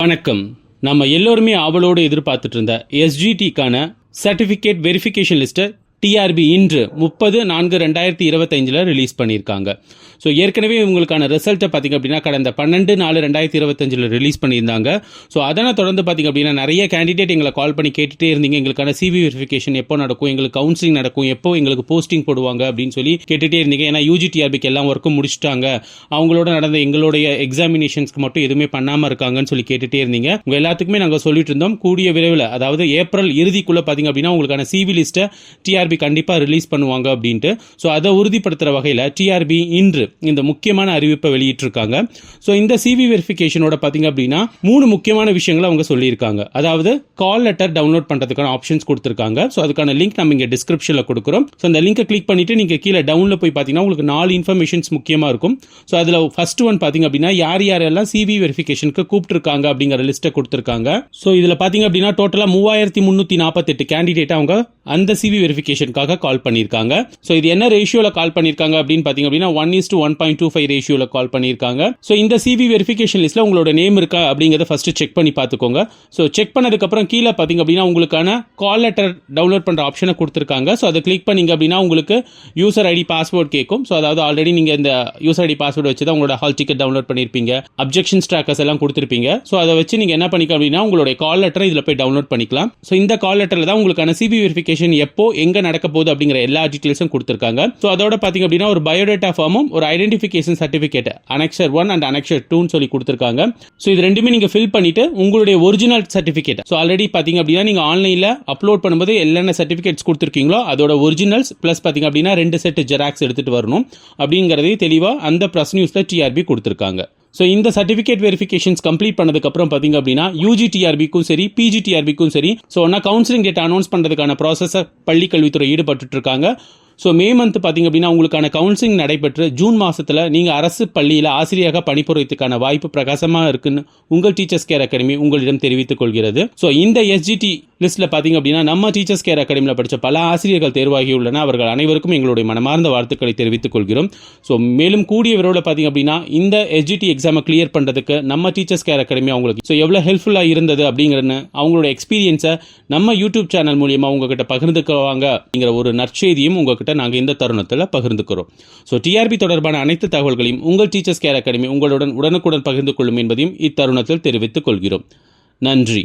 வணக்கம். நம்ம எல்லோருமே ஆவலோடு எதிர்பார்த்துட்டு இருந்த எஸ்ஜிடிக்கான சர்டிஃபிகேட் வெரிஃபிகேஷன் லிஸ்ட்டை டிஆர்பி இன்று 30/4/2025 ரிலீஸ் பண்ணியிருக்காங்க. ஸோ ஏற்கனவே உங்களுக்கான ரிசல்ட்டை பார்த்திங்க அப்படின்னா கடந்த 12/4/2025 ரிலீஸ் பண்ணியிருந்தாங்க. ஸோ அதனை தொடர்ந்து பார்த்திங்க அப்படின்னா நிறைய கேண்டிடேட் எங்களை கால் பண்ணி கேட்டுகிட்டே இருந்தீங்க. எங்களுக்கான சிவி வெரிஃபிகேஷன் எப்போ நடக்கும், எங்களுக்கு கவுன்சிலிங் நடக்கும், எப்போ எங்களுக்கு போஸ்டிங் போடுவாங்க அப்படின்னு சொல்லி கேட்டுகிட்டே இருந்தீங்க. ஏன்னா யூஜிடிஆர்பிக்கு எல்லாம் ஒர்க்கும் முடிச்சிட்டாங்க, அவங்களோட நடந்த எங்களுடைய எக்ஸாமினேஷன்ஸ்க்கு மட்டும் எதுவுமே பண்ணாமல் இருக்காங்கன்னு சொல்லி கேட்டுகிட்டே இருந்தீங்க. உங்கள் எல்லாத்துக்குமே நாங்கள் சொல்லிட்டு இருந்தோம், கூடிய விரைவில் அதாவது ஏப்ரல் இறுதிக்குள்ளே பார்த்திங்க அப்படின்னா உங்களுக்கான சிவி லிஸ்ட்டை டிஆர்பி கண்டிப்பாக ரிலீஸ் பண்ணுவாங்க அப்படின்ட்டு. ஸோ அதை உறுதிப்படுத்துகிற வகையில் டிஆர்பி இன்று இந்த முக்கியமான அறிவிப்பை வெளியிட்டிருக்காங்க. ஸோ இந்த சிவி வெரிஃபிகேஷனோட பார்த்தீங்க அப்படின்னா 3 முக்கியமான விஷயங்களை அவங்க சொல்லியிருக்காங்க. அதாவது கால் லெட்டர் டவுன்லோட் பண்ணுறதுக்கான ஆப்ஷன்ஸ் கொடுத்துருக்காங்க. ஸோ அதுக்கான லிங்க் நம்ம இங்கே டிஸ்கிரிப்ஷனில் கொடுக்குறோம். ஸோ அந்த லிங்கை கிளிக் பண்ணிட்டு நீங்கள் கீழே டவுனில் போய் பார்த்தீங்கன்னா உங்களுக்கு 4 இன்ஃபர்மேஷன்ஸ் முக்கியமாக இருக்கும். ஸோ அதில் ஃபர்ஸ்ட் ஒன் பார்த்தீங்க அப்படின்னா யார் யாரெல்லாம் சிவி வெரிஃபிகேஷனுக்கு கூப்பிட்டுருக்காங்க அப்படிங்கிற லிஸ்ட்டை கொடுத்துருக்காங்க. ஸோ இதில் பார்த்தீங்க அப்படின்னா டோட்டலாக 3348 கேண்டிடேட் அவங்க அந்த சிவி வெரிஃபிகேஷனுக்காக கால் பண்ணியிருக்காங்க. ஸோ இது என்ன ரேஷியோவில் கால் பண்ணியிருக்காங்க அப்படின்னு பார்த்தீங்க அப்படின்னா 1:1.25 ரேஷியோவில் கால் பண்ணியிருக்காங்க. ஸோ இந்த சிவி வெரிஃபிகேஷன் லிஸ்ட்டில் உங்களோட நேம் இருக்கா அப்படிங்கிறத ஃபர்ஸ்ட் செக் பண்ணி பார்த்துக்கோங்க. ஸோ செக் பண்ணதுக்கப்புறம் கீழே பார்த்தீங்க அப்படின்னா உங்களுக்கான கால் லெட்டர் டவுன்லோட் பண்ணுற ஆப்ஷனை கொடுத்துருக்காங்க. ஸோ அதை கிளிக் பண்ணிங்க அப்படின்னா உங்களுக்கு யூசர் ஐடி பாஸ்வேர்ட் கேட்கும். ஸோ அதாவது ஆல்ரெடி நீங்கள் இந்த யூசர் ஐடி பாஸ்வேர்டு வச்சு தான் உங்களோட ஹால் டிக்கெட் டவுன்லோட் பண்ணியிருப்பீங்க, அப்ஜெக்ஷன்ஸ் ட்ராக்கர்ஸ் எல்லாம் கொடுத்துருப்பீங்க. ஸோ அதை வச்சு நீங்கள் என்ன பண்ணிக்க அப்படின்னா உங்களுடைய கால் லெட்டரை இதில் போய் டவுன்லோட் பண்ணிக்கலாம். ஸோ இந்த கால் லெட்டரில் தான் உங்களுக்கான சிவி வெரிஃபிகேஷன் எப்போ எங்கே நடக்க போகுது அப்படிங்கிற எல்லா டீட்டெயில்ஸும் கொடுத்துருக்காங்க. ஸோ அதோட பார்த்தீங்க அப்படின்னா ஒரு பயோடேட்டா ஃபார்மும் ஒரு identification certificate annexure 1 and annexure 2 சொல்லி கொடுத்துருக்காங்க. ஸோ இது ரெண்டுமே நீங்கள் ஃபில் பண்ணிட்டு உங்களுடைய ஒரிஜினல் சர்டிஃபிகேட், ஸோ ஆல்ரெடி பார்த்தீங்க அப்படின்னா நீங்கள் ஆன்லைனில் அப்லோட் பண்ணும்போது என்னென்ன சர்டிஃபிகேட்ஸ் கொடுத்துருக்கீங்களோ அதோட ஒரிஜினல்ஸ் ப்ளஸ் பார்த்தீங்க அப்படின்னா 2 செட் ஜெராக்ஸ் எடுத்துட்டு வரணும் அப்படிங்கிறதையும் தெளிவாக அந்த ப்ரெஸ் நியூஸில் டிஆர்பி கொடுத்துருக்காங்க. ஸோ இந்த சர்டிஃபிகேட் வெரிஃபிகேஷன்ஸ் கம்ப்ளீட் பண்ணதுக்கப்புறம் பார்த்தீங்க அப்படின்னா யூஜிடிஆர்பிக்கும் சரி பிஜிடிஆர்பிக்கும் சரி ஸோ ஒன்றா கவுன்சிலிங் டேட் அனௌன்ஸ் பண்ணுறதுக்கான ப்ராசஸை பள்ளி கல்வித்துறை ஈடுபட்டு இருக்காங்க. ஸோ மே மந்த் பார்த்தீங்க அப்படின்னா உங்களுக்கான கவுன்சிலிங் நடைபெற்று ஜூன் மாதத்தில் நீங்கள் அரசு பள்ளியில் ஆசிரியராக பணிபுரியத்துக்கான வாய்ப்பு பிரகாசமாக இருக்குன்னு உங்கள் டீச்சர்ஸ் கேர் அகாடமி உங்களிடம் தெரிவித்துக் கொள்கிறது. ஸோ இந்த எஸ்ஜிடி லிஸ்ட்டில் பார்த்தீங்க அப்படின்னா நம்ம டீச்சர்ஸ் கேர் அகாடமியில் படித்த பல ஆசிரியர்கள் தேர்வாகியுள்ளன. அவர்கள் அனைவருக்கும் எங்களுடைய மனமார்ந்த வாழ்த்துக்களை தெரிவித்துக் கொள்கிறோம். ஸோ மேலும் கூடிய விரைவில் பார்த்தீங்க அப்படின்னா இந்த எஸ்ஜிடி எக்ஸாமை கிளியர் பண்ணுறதுக்கு நம்ம டீச்சர்ஸ் கேர் அகாடமி அவங்களுக்கு ஸோ எவ்வளோ ஹெல்ப்ஃபுல்லாக இருந்தது அப்படிங்கிறன்னு அவங்களோட எக்ஸ்பீரியன்ஸை நம்ம யூடியூப் சேனல் மூலியமாக உங்ககிட்ட பகிர்ந்துக்குவாங்க அப்படிங்கிற ஒரு நற்செய்தியும் உங்ககிட்ட நாங்கள் இந்த தருணத்தில் பகிர்ந்துக்கிறோம். ஸோ டிஆர்பி தொடர்பான அனைத்து தகவல்களையும் உங்கள் டீச்சர்ஸ் கேர் அகாடமி உங்களுடன் உடனுக்குடன் பகிர்ந்து கொள்ளும் என்பதையும் இத்தருணத்தில் தெரிவித்துக் கொள்கிறோம். நன்றி.